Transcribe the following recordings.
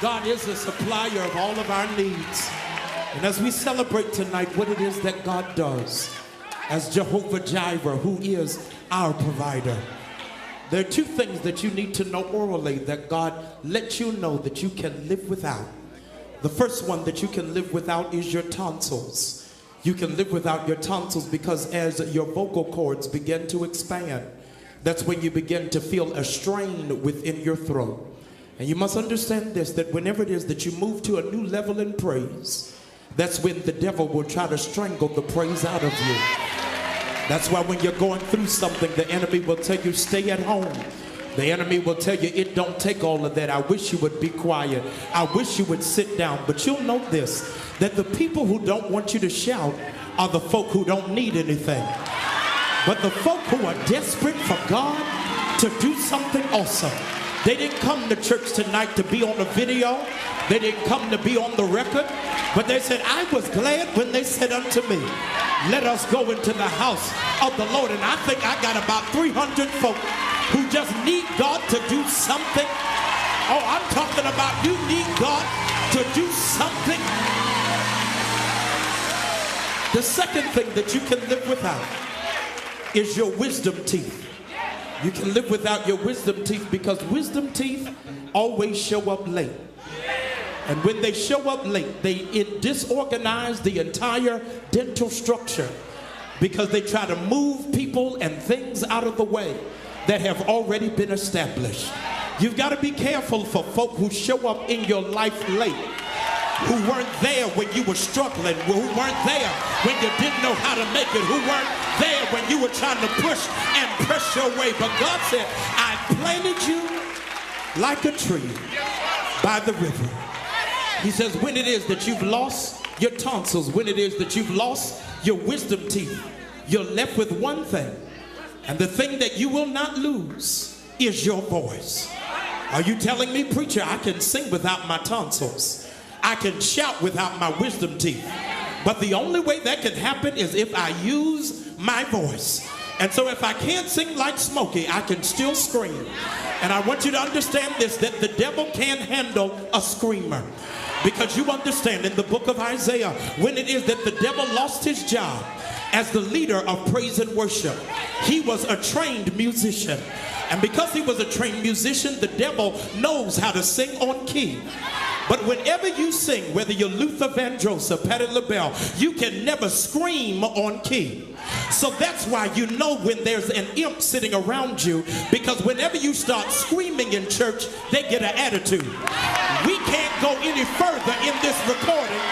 God is a supplier of all of our needs. And as we celebrate tonight what it is that God does as Jehovah Jireh, who is our provider, there are two things that you need to know orally that God lets you know that you can live without. The first one that you can live without is your tonsils. You can live without your tonsils because as your vocal cords begin to expand, that's when you begin to feel a strain within your throat. And you must understand this, that whenever it is that you move to a new level in praise, that's when the devil will try to strangle the praise out of you. That's why when you're going through something, the enemy will tell you, stay at home. The enemy will tell you, it don't take all of that. I wish you would be quiet. I wish you would sit down. But you'll note this, that the people who don't want you to shout are the folk who don't need anything. But the folk who are desperate for God to do something awesome. They didn't come to church tonight to be on a video. They didn't come to be on the record. But they said, I was glad when they said unto me, let us go into the house of the Lord. And I think I got about 300 folk who just need God to do something. Oh, I'm talking about you need God to do something. The second thing that you can live without is your wisdom teeth. You can live without your wisdom teeth because wisdom teeth always show up late. And when they show up late, it disorganizes the entire dental structure because they try to move people and things out of the way that have already been established. You've got to be careful for folk who show up in your life late, who weren't there when you were struggling, who weren't there when you didn't know how to make it, who weren't there when you were trying to push and press your way. But God said, I planted you like a tree by the river. He says, when it is that you've lost your tonsils, when it is that you've lost your wisdom teeth, you're left with one thing. And the thing that you will not lose is your voice. Are you telling me, preacher, I can sing without my tonsils? I can shout without my wisdom teeth. But the only way that can happen is if I use my voice. And so if I can't sing like Smokey, I can still scream. And I want you to understand this, that the devil can't handle a screamer. Because you understand in the book of Isaiah, when it is that the devil lost his job as the leader of praise and worship, he was a trained musician. And because he was a trained musician, the devil knows how to sing on key. But whenever you sing, whether you're Luther Vandross or Patti LaBelle, you can never scream on key. So that's why you know when there's an imp sitting around you, because whenever you start screaming in church, they get an attitude. We can't go any further in this recording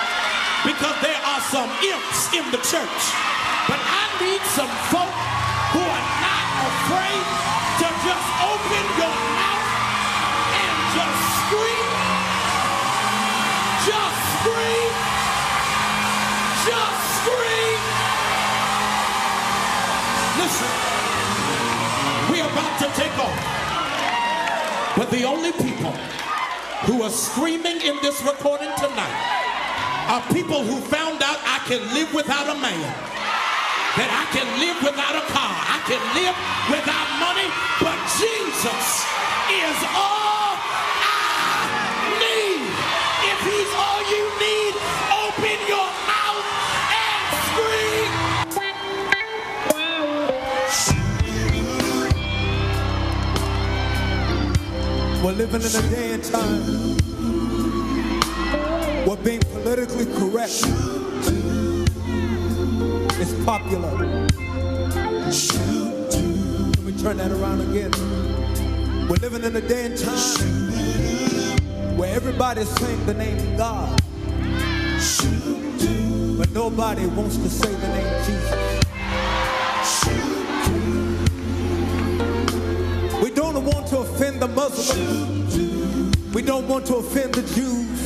because there are some imps in the church. But I need some folk who are not afraid to just open your mouth and just scream. Just scream. Just scream. Listen, we're about to take off. But the only people who are screaming in this recording tonight are people who found out I can live without a man, that I can live without a car, I can live without money, but Jesus is all I need. If he's all you need, open your mouth and scream. We're living in a day and time where being politically correct is popular. Let me turn that around again. We're living in a day and time where everybody's saying the name God, but nobody wants to say the name Jesus. We don't want to offend the Muslims. We don't want to offend the Jews.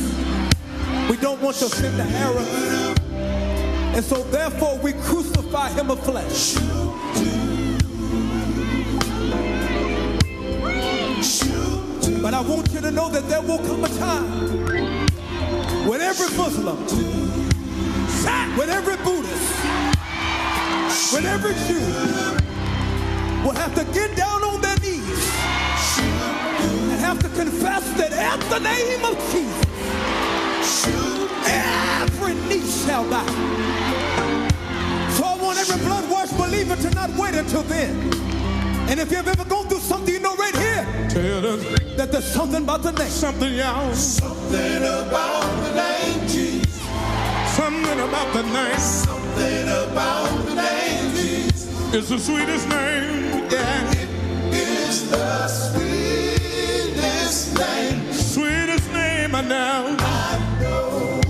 We don't want to offend the Arabs. And so therefore we crucify him of flesh. But I want you to know that there will come a time when every Muslim, when every Buddhist, when every Jew will have to get down on their knees and have to confess that At the name of Jesus, every knee shall bow. So I want every blood-washed believer to not wait until then. And if you've ever gone through something, you know right here that there's something about the name. Something else. Something about the name Jesus. Something about the name. Something about the name Jesus. It's the sweetest name. Yeah. It is the sweetest name. Sweetest name I know. I know.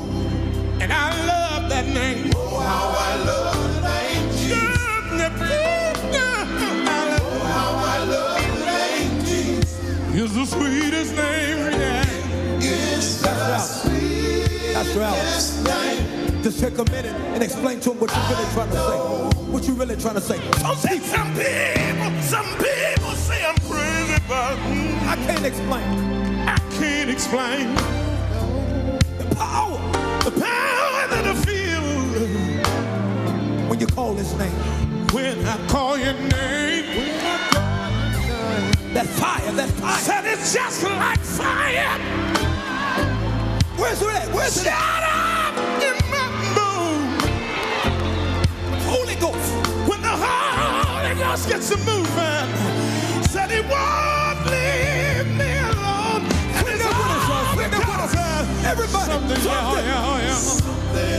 And I love that name. Oh, how I love the name Jesus. It's the sweetest name, yeah. It's the sweetest name. Just take a minute and explain to him what you're really trying to say. What you really trying to say. Some people say I'm crazy, but I can't explain. I can't explain The power that I feel when you call his name. when I call your name. That fire, that fire. Said it's just like fire. Where's it at? Where's it at? Shut up in my bones. Holy Ghost. When the Holy Ghost gets to moving, said he won't leave me alone. And it's all because of Everybody. something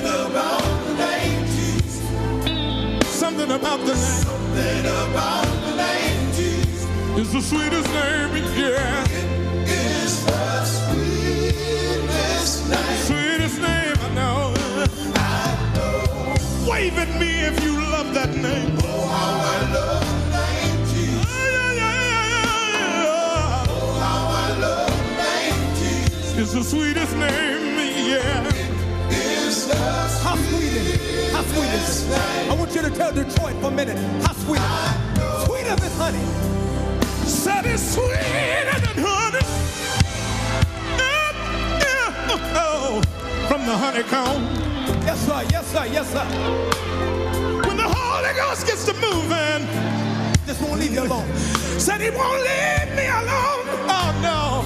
about the name Jesus. Something about the name. Something about the name Jesus. It's the sweetest name, yeah. It is the sweetest name. Sweetest name I know. I know. Wave at me if you love that name. Oh, how I love the name Jesus. Oh, how I love the name Jesus. It's the sweetest name, yeah. It is the How sweet is it? How sweet is it? I want you to tell Detroit for a minute. How sweet is it? Sweeter than honey. Said it's sweeter than honey. Oh, from the honeycomb. Yes, sir. Yes, sir. Yes, sir. When the Holy Ghost gets to moving, Just won't leave you alone. said he won't leave me alone. Oh no.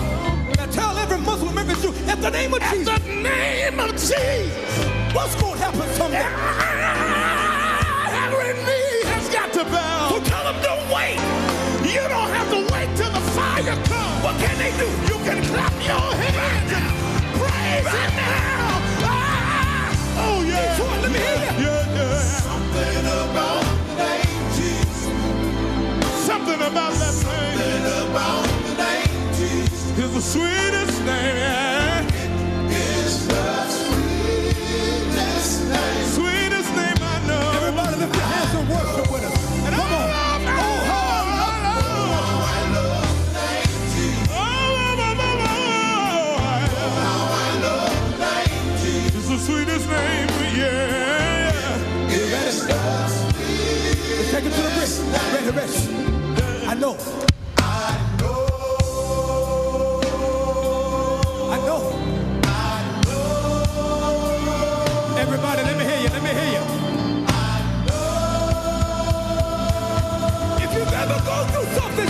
Now tell every Muslim, every Jew, at the name of At Jesus, the name of Jesus, what's going to happen someday? every knee has got to bow. So tell them don't wait. You don't have to wait till the fire comes. What can they do? You can clap your hands and praise it now. Ah! Oh yeah. Detroit, let me hear you. Yeah, yeah. something about the name Jesus. Something about that name Something about the name Jesus. is the sweetest name. Yeah. Is the sweetest name. Sweetest name I know. Everybody lift your hands and worship with us. And Come on. It's the sweetest name, yeah. You ready? Let's take it to the bridge. Ready, ready. I know. I know. Everybody, let me hear you. Let me hear you. If you've ever gone through something,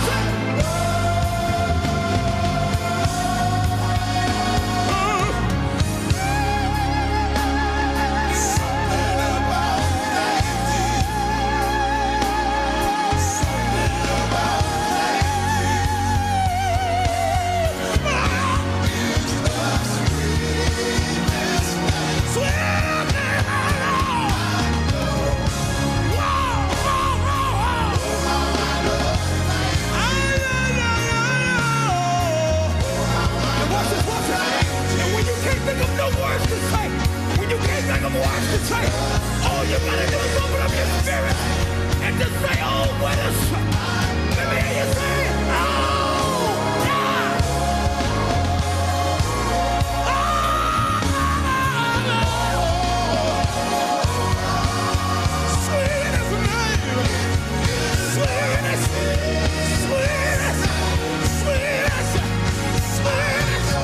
say, all you gotta do is open up your spirit and just say, oh, what a shot. Let me hear you say, oh, yeah. Sweetest name. Sweetest. Sweetest. Sweetest. Sweetest.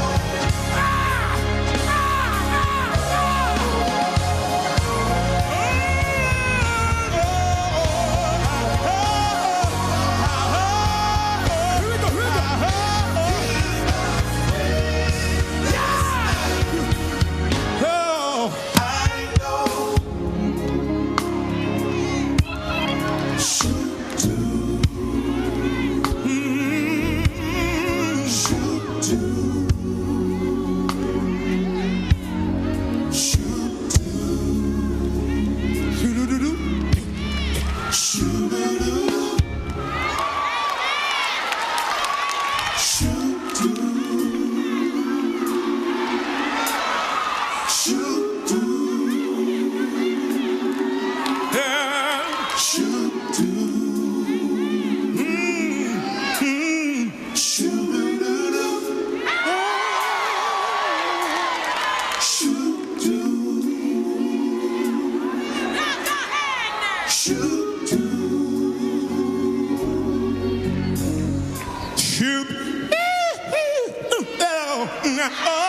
Oh.